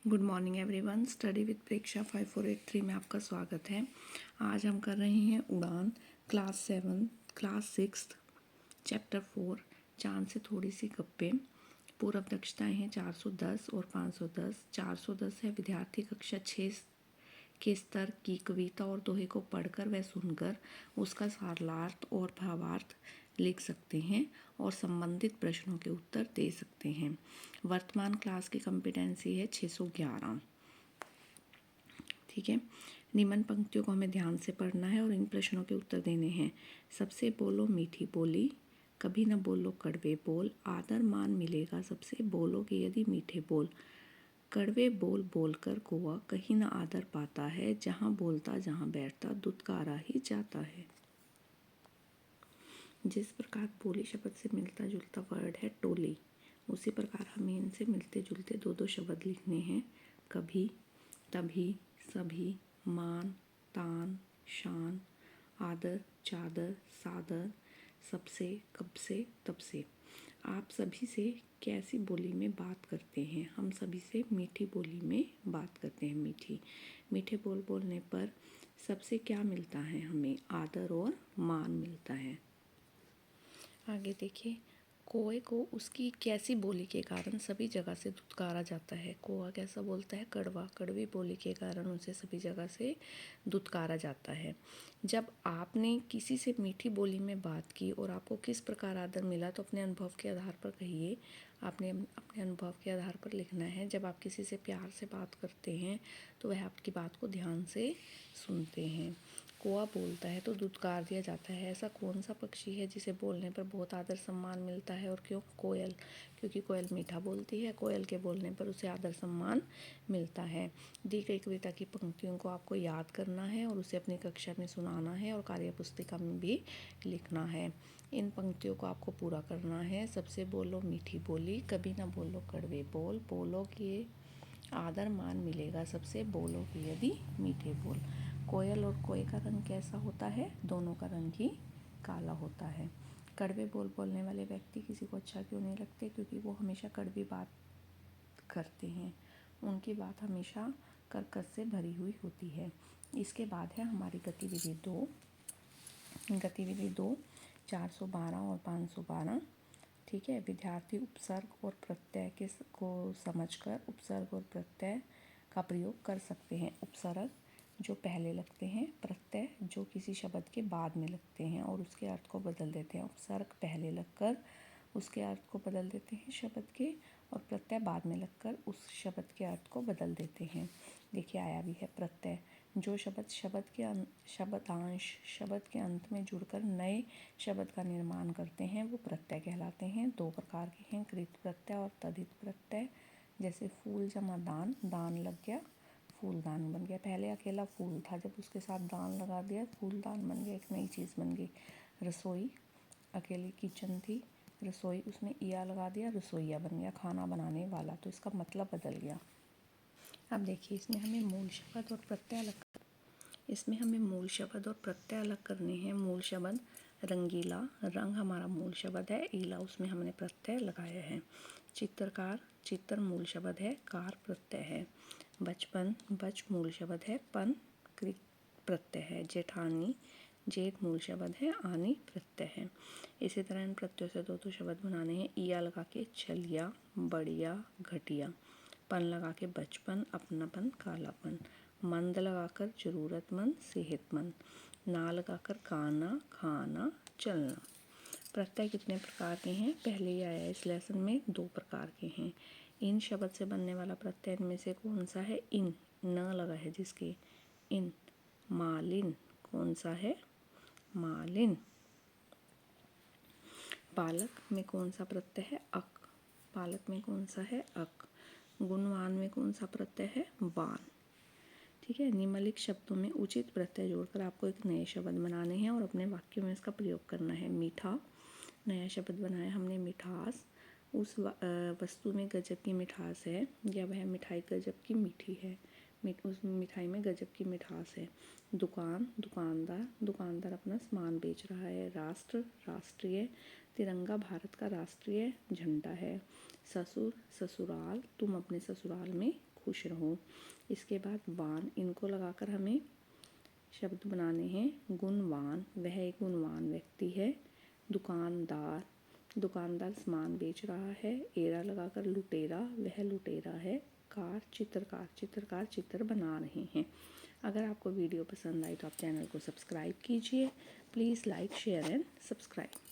Good morning everyone. Study with Preksha 5483 में आपका स्वागत है। आज हम कर रहे हैं उड़ान क्लास 7 क्लास 6 चैप्टर 4 चांद से थोड़ी सी गप्पे। पूर्व दक्षताएं हैं 410 और 510। 410 है विद्यार्थी कक्षा 6 के स्तर की कविता और दोहे को पढ़कर व सुनकर उसका सारार्थ और भावार्थ लिख सकते हैं और संबंधित प्रश्नों के उत्तर दे सकते हैं। वर्तमान क्लास की कॉम्पिटेंसी है 611। ठीक है, निम्न पंक्तियों को हमें ध्यान से पढ़ना है और इन प्रश्नों के उत्तर देने हैं। सबसे बोलो मीठी बोली, कभी न बोलो कड़वे बोल, आदर मान मिलेगा सबसे, बोलोगे यदि मीठे बोल। कड़वे बोल बोलकर कौआ कहीं न आदर पाता है, जहाँ बोलता जहाँ बैठता दुत्कारा ही जाता है। जिस प्रकार बोली शब्द से मिलता जुलता वर्ड है टोली, उसी प्रकार हमें इनसे मिलते जुलते दो शब्द लिखने हैं। कभी, तभी, सभी, मान, तान, शान, आदर, चादर, सादर, सबसे, कब से, तब से। आप सभी से कैसी बोली में बात करते हैं? हम सभी से मीठी बोली में बात करते हैं। मीठी मीठे बोल बोलने पर सबसे क्या मिलता है? हमें आदर और मान मिलता है। आगे देखिए, कौए को उसकी कैसी बोली के कारण सभी जगह से दुत्कारा जाता है। कौआ कैसा बोलता है? कड़वा, कड़वी बोली के कारण उसे सभी जगह से दुत्कारा जाता है। जब आपने किसी से मीठी बोली में बात की और आपको किस प्रकार आदर मिला तो अपने अनुभव के आधार पर कहिए। आपने अपने अनुभव के आधार पर लिखना है। जब आप किसी से प्यार से बात करते हैं तो वह आपकी बात को ध्यान से सुनते हैं। कौआ बोलता है तो दुत्कार दिया जाता है। ऐसा कौन सा पक्षी है जिसे बोलने पर बहुत आदर सम्मान मिलता है और क्यों? कोयल, क्योंकि कोयल मीठा बोलती है। कोयल के बोलने पर उसे आदर सम्मान मिलता है। दी गई कविता की पंक्तियों को आपको याद करना है और उसे अपनी कक्षा में सुनाना है और कार्य पुस्तिका में भी लिखना है। इन पंक्तियों को आपको पूरा करना है। सबसे बोलो मीठी बोली, कभी ना बोलो कड़वे बोल, बोलोगे आदर मान मिलेगा सबसे, बोलोगे यदि मीठे बोल। कोयल और कोए का रंग कैसा होता है? दोनों का रंग ही काला होता है। कड़वे बोल बोलने वाले व्यक्ति किसी को अच्छा क्यों नहीं लगते? क्योंकि वो हमेशा कड़वी बात करते हैं। उनकी बात हमेशा कर्कश से भरी हुई होती है। इसके बाद है हमारी गतिविधि 2। गतिविधि 2 412 और 512। ठीक है, विद्यार्थी उपसर्ग और प्रत्यय को समझकर उपसर्ग और प्रत्यय का प्रयोग कर सकते हैं। उपसर्ग जो पहले लगते हैं, प्रत्यय जो किसी शब्द के बाद में लगते हैं और उसके अर्थ को बदल देते हैं। उपसर्ग पहले लगकर उसके अर्थ को बदल देते हैं शब्द के, और प्रत्यय बाद में लगकर उस शब्द के अर्थ को बदल देते हैं। देखिए आया भी है प्रत्यय, जो शब्दांश शब्द के अंत में जुड़कर नए शब्द का निर्माण करते हैं वो प्रत्यय कहलाते हैं। दो प्रकार के हैं, कृत प्रत्यय और तद्धित प्रत्यय। जैसे फूल जमा दान, दान लग गया फूलदान बन गया। पहले अकेला फूल था, जब उसके साथ दान लगा दिया फूलदान बन गया, एक नई चीज़ बन गई। रसोई, अकेली किचन थी, रसोई उसमें इया लगा दिया, रसोईया बन गया, खाना बनाने वाला, तो इसका मतलब बदल गया। अब देखिए इसमें हमें मूल शब्द और प्रत्यय अलग करने हैं। मूल शब्द रंगीला, रंग हमारा मूल शब्द है, ईला उसमें हमने प्रत्यय लगाया है। चित्रकार, चित्र मूल शब्द है, कार प्रत्यय है। बचपन, बच मूल शब्द है, पन कृत प्रत्यय है। जेठानी, जेठ मूल शब्द है, आनी प्रत्यय है। इसी तरह इन प्रत्ययों से दो शब्द बनाने हैं। ईया लगा के छलिया, बढ़िया, घटिया। पन लगा के बचपन, अपनापन, कालापन। मंद लगाकर जरूरतमंद, सेहतमंद। ना लगाकर गाना, खाना, चलना। प्रत्यय कितने प्रकार के हैं? पहले ही आया इस लेसन में, 2 प्रकार के हैं। इन शब्द से बनने वाला प्रत्यय इनमें से कौन सा है? इन, न लगा है जिसके, इन। मालिन, कौन सा है? मालिन। पालक में कौन सा प्रत्यय है? अक, पालक में कौन सा है? अक। गुणवान में कौन सा प्रत्यय है? वान। ठीक है, निम्नलिखित शब्दों में उचित प्रत्यय जोड़कर आपको एक नए शब्द बनाने हैं और अपने वाक्यों में इसका प्रयोग करना है। मीठा, नया शब्द बनाया हमने मिठास। उस वस्तु में गजब की मिठास है, या वह मिठाई गजब की मीठी है, उस मिठाई में गजब की मिठास है। दुकान, दुकानदार, दुकानदार अपना सामान बेच रहा है। राष्ट्र, राष्ट्रीय, तिरंगा भारत का राष्ट्रीय झंडा है। ससुर, ससुराल, तुम अपने ससुराल में खुश रहो। इसके बाद वान, इनको लगाकर हमें शब्द बनाने हैं। गुणवान, वह एक गुणवान व्यक्ति है। दुकानदार, दुकानदार सामान बेच रहा है। एरा लगाकर लुटेरा, वह लुटेरा है। कार, चित्रकार, चित्रकार चित्र बना रहे हैं। अगर आपको वीडियो पसंद आई तो आप चैनल को सब्सक्राइब कीजिए। Please like, share and subscribe.